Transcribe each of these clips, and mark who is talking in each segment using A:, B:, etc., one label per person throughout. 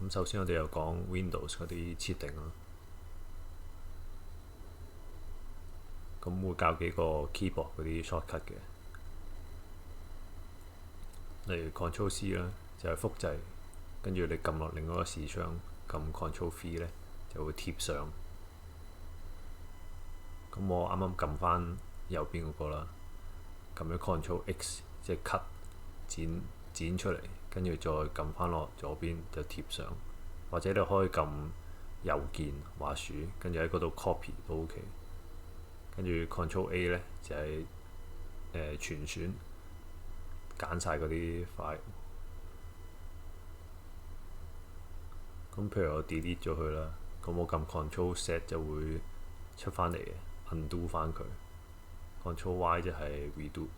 A: 咁首先我哋又講 Windows 嗰啲設定啦。咁會教幾個 keyboard 嗰啲 shortcut 嘅，例如 Control C 啦，就係複製，跟住你撳落另外一個視窗，撳 Control V 咧就會貼上。咁我啱啱撳翻右邊嗰個啦，撳咗 Control X 即係 cut 剪出嚟，跟住再撳翻落左邊就貼上，或者你可以撳右鍵滑鼠，跟住喺嗰度 copy 都 OK。跟住 Control A 咧就係全選，揀晒嗰啲 file。咁譬如我 delete 咗佢啦，咁我撳 Control Z 就會出翻嚟嘅，undo 翻佢。Control Y 就係 redo。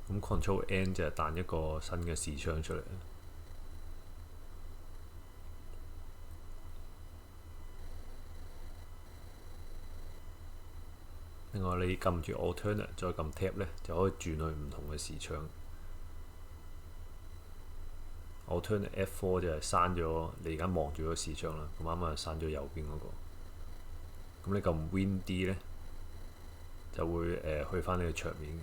A: 咁 Control N 就係彈一個新嘅視窗出嚟。另外你撳住 Alternate 再撳 Tab 咧，就可以轉去唔同嘅視窗。Alternate F4 就係刪咗你而家望住嗰個視窗啦，咁啱啱就刪咗右邊嗰個。咁你撳 Win D 咧，就會去翻你個桌面。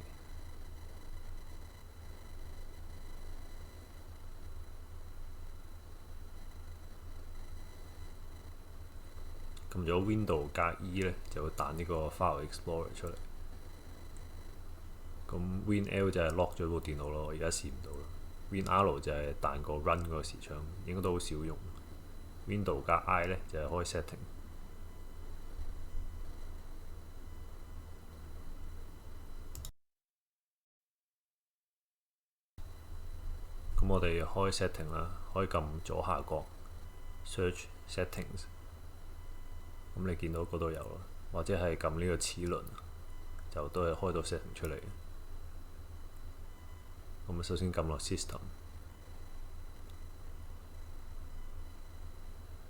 A: 撳咗 Window 加 E 咧，就會彈呢個 File Explorer 出嚟。咁 Win L 就係 lock 咗部電腦咯，我而家試唔到啦。Win R 就係彈個 Run 嗰個視窗，應該都好少用。Window 加 I 咧就係開 setting。咁我哋開 setting 啦，可以撳左下角 Search Settings。咁你見到嗰度有啦，或者係撳呢個齒輪，就都係開到 setting 出嚟。咁首先撳落 System，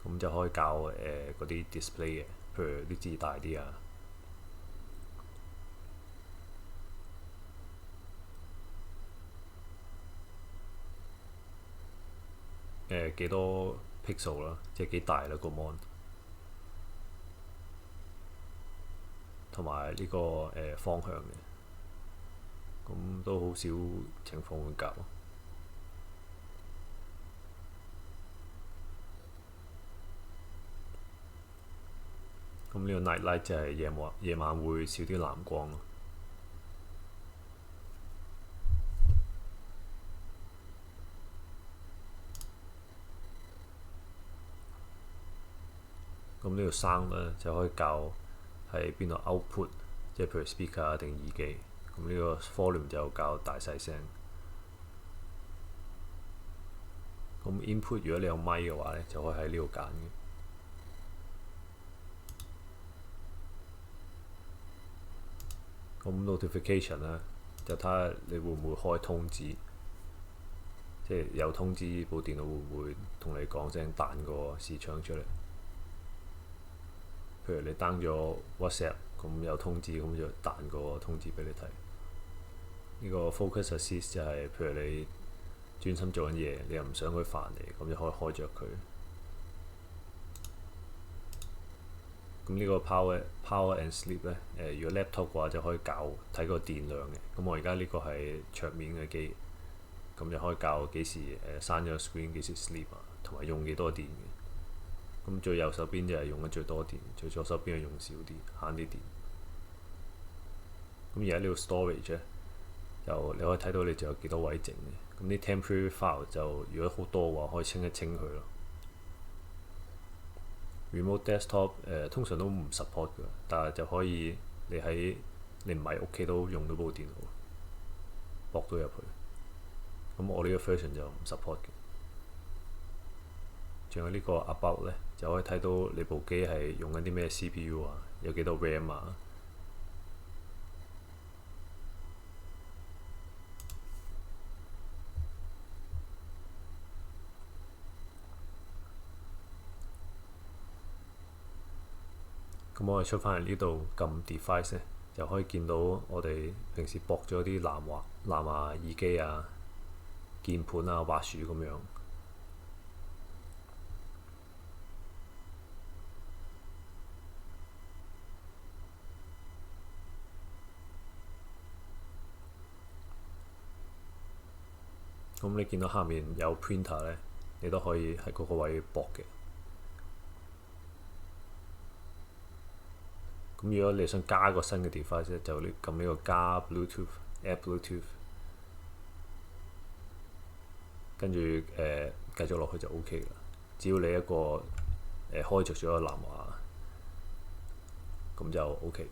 A: 咁就可以校嗰啲 display 嘅，譬如啲字大啲啊。幾多 pixel 啦，即係幾大啦個 mon，同埋呢個方向嘅，咁都好少情況會校。咁呢個 night light 就係夜晚會少啲藍光咯。咁呢個 sound 咧就可以校喺邊度 output，即係譬如 speaker 定耳機。咁呢個 volume 就校大細聲。咁 input 如果你有咪嘅話咧，就可以喺呢度揀嘅。咁 notification 咧就睇下你會唔會開通知，即係有通知部電腦會唔會同你講聲彈個視窗出嚟。譬如你 down 咗 WhatsApp， 咁有通知，咁就彈個通知俾你睇。呢個 Focus Assist 就係譬如你專心做緊嘢，你又唔想佢煩你，咁就可以開着佢。咁呢個 Power and Sleep 咧，如果 laptop 嘅話就可以校睇個電量嘅。咁我而家呢個係桌面嘅機，咁就可以校幾時閂咗 screen，幾時 sleep 啊，同埋用幾多電嘅。咁最右手邊就係用得最多電，最左手邊係用少啲，慳啲電。咁而家呢個 storage 咧，就你可以睇到你仲有幾多位剩嘅。咁啲 temporary file 就如果好多嘅話，可以清一清佢咯。Remote desktop 通常都唔 support 嘅，但係就可以你唔喺屋企都用到部電腦，駁到入去。咁我呢個 version 就唔 support 嘅。仲有呢個 about 咧，就可以睇到你部機係用緊啲咩 CPU 啊，有幾多 RAM 啊。咁我哋出翻嚟呢度撳 device 咧，就可以見到我哋平時駁咗啲藍牙耳機啊、鍵盤啊、滑鼠咁樣。咁你見到下面有 printer 咧，你都可以喺嗰個位駁嘅。咁如果你想加個新嘅 device 咧，就撳呢個加 Bluetooth Add Bluetooth，跟住繼續落去就 OK 啦。只要你一個開着咗個藍牙，咁就 OK。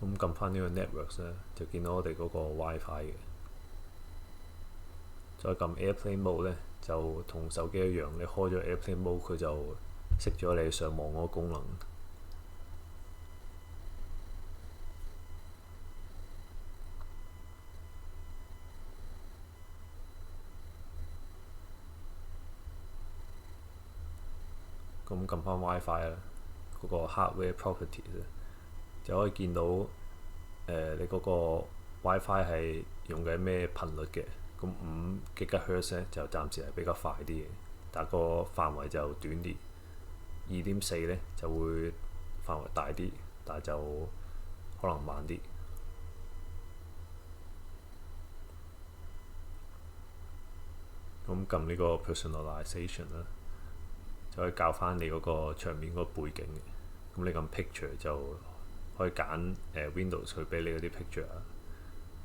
A: 咁撳翻呢個 Networks 咧，就見到我哋嗰個 WiFi 嘅。再撳 Airplane Mode 咧，就同手機一樣，你開咗 Airplane Mode，佢就熄咗你上網嗰個功能。咁撳翻 WiFi 啦，嗰個 Hardware Properties 咧，就可以見到你嗰個 WiFi 係用緊咩頻率嘅。咁5 GHz 咧就暫時係比較快啲嘅，但個範圍就短啲。2.4咧就會範圍大啲，但係就可能慢啲。咁撳呢個 Personalization 啦，就可以校翻你嗰個場面嗰個背景嘅。咁你撳 Picture 就可以揀Windows 佢俾你嗰啲 picture 啊，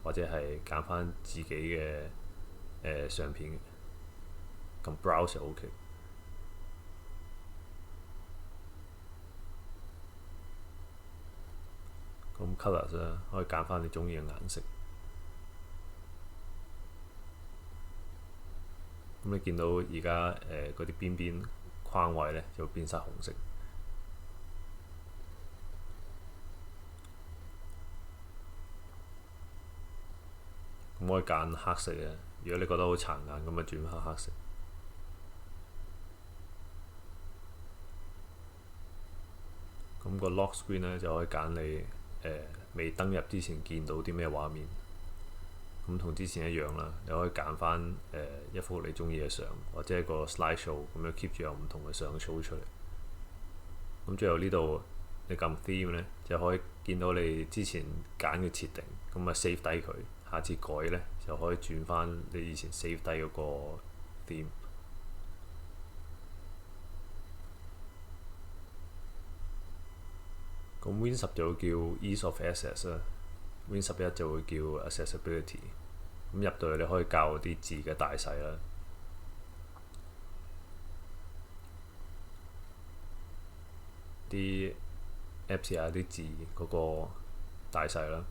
A: 或者係揀翻自己嘅相片。撳 Browse 就 OK。咁 Colors 啦，可以揀翻你中意嘅顏色。咁你見到而家嗰啲邊邊框位咧就變晒紅色。咁可以揀黑色嘅，如果你覺得好殘眼，咁咪轉翻黑色。咁個 Lock Screen 咧就可以揀你未登入之前見到啲咩畫面。咁同之前一樣啦，你可以揀翻一幅你中意嘅相，或者一個 slideshow 咁樣 keep 住有唔同嘅相 show 出嚟。咁最後呢度你撳 theme 咧，就可以見到你之前揀嘅設定，咁啊 save 低佢，下次改咧就可以轉翻你以前 save 低嗰個 theme。咁 Win10就會叫 Ease of Access 啦，Win11就會叫 Accessibility。咁入到去你可以校啲字嘅大細啦，啲 Apps 啊啲字嗰個大細啦，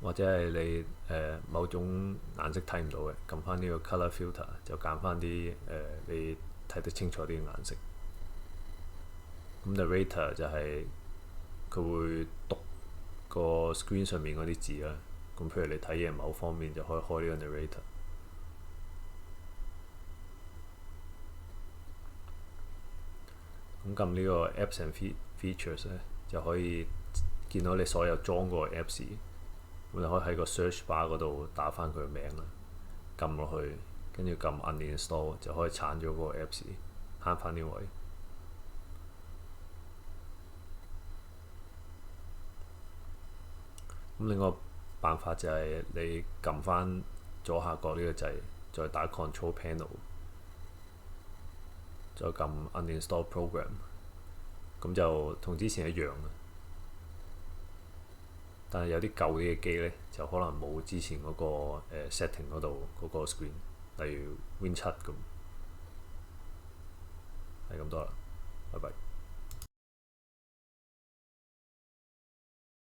A: 或者係你某種顏色睇唔到嘅，撳翻呢個 Color Filter 就揀翻啲你睇得清楚啲嘅顏色。咁 Narrator 就係佢會讀個 screen 上面嗰啲字啦。咁譬如你睇嘢某方面就可以開呢個 Narrator。咁撳呢個 Apps and Features 咧，就可以見到你所有裝過嘅 Apps。咁你可以喺個 Search Bar 嗰度打翻佢嘅名啦，撳落去，跟住撳 Uninstall 就可以鏟咗嗰個 Apps， 慳翻啲位。咁另外一個辦法就係你撳翻左下角呢個掣，再打 Control Panel， 再撳 Uninstall Program， 咁就同之前一樣。但係有啲舊啲嘅機咧，就可能冇之前嗰個setting 嗰度嗰個 screen， 例如 Win7咁，係咁多啦，拜拜。